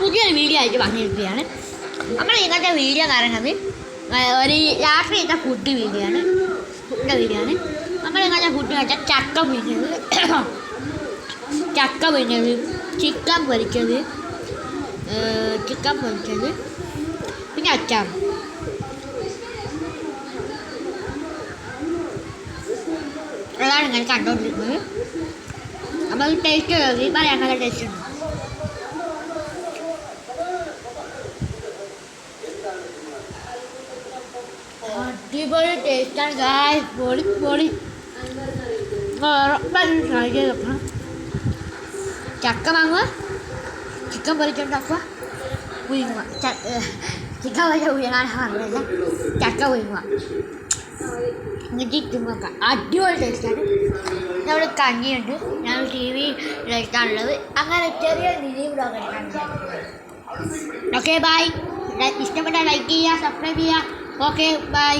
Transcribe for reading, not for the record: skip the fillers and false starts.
പുതിയൊരു വീഡിയോ ആയിട്ട് വന്നിരിക്കുകയാണ്. നമ്മൾ ഇന്നത്തെ വീഡിയോ പറയുന്നത് ഒരു രാത്രിയിലത്തെ ഫുഡ് വീഡിയോ ആണ്. നമ്മൾ ഇന്നത്തെ ഫുഡ് വെച്ചാൽ ചക്ക പിഴിഞ്ഞത്, ചിക്കൻ പൊരിച്ചത്, പിന്നെ അച്ചാർ. അതാണ് ഇങ്ങനെ കണ്ടുകൊണ്ടിരിക്കുന്നത്. നമ്മൾ ടേസ്റ്റ് നോക്കി പറയാൻ നല്ല ടേസ്റ്റ് ഉണ്ട്. അടിപൊളി ടേസ്റ്റാണ് ഗായ്സ്. പൊളി ട്രൈ ചെയ്ത് നോക്കണം. ചക്ക വാങ്ങുക, ചിക്കൻ പൊരിച്ചുണ്ടാക്കുക, പുഴുങ്ങുക. ചിക്കൻ പൊരിച്ച പുഴുങ്ങാൻ പറഞ്ഞില്ല, ചക്ക പുഴുങ്ങുക, എന്നിട്ട് ചുമക്കുക. അടിപൊളി ടേസ്റ്റാണ്. അവിടെ കഞ്ഞിയുണ്ട്. ഞാൻ TV എടുക്കാനുള്ളത്. അങ്ങനെ ചെറിയ രീതിയിൽ വ്ളോഗ് എടുക്കാനുള്ളത്. Okay bye. ഇഷ്ടപ്പെട്ടാൽ ലൈക്ക് ചെയ്യുക, സബ്സ്ക്രൈബ് ചെയ്യുക. Okay by.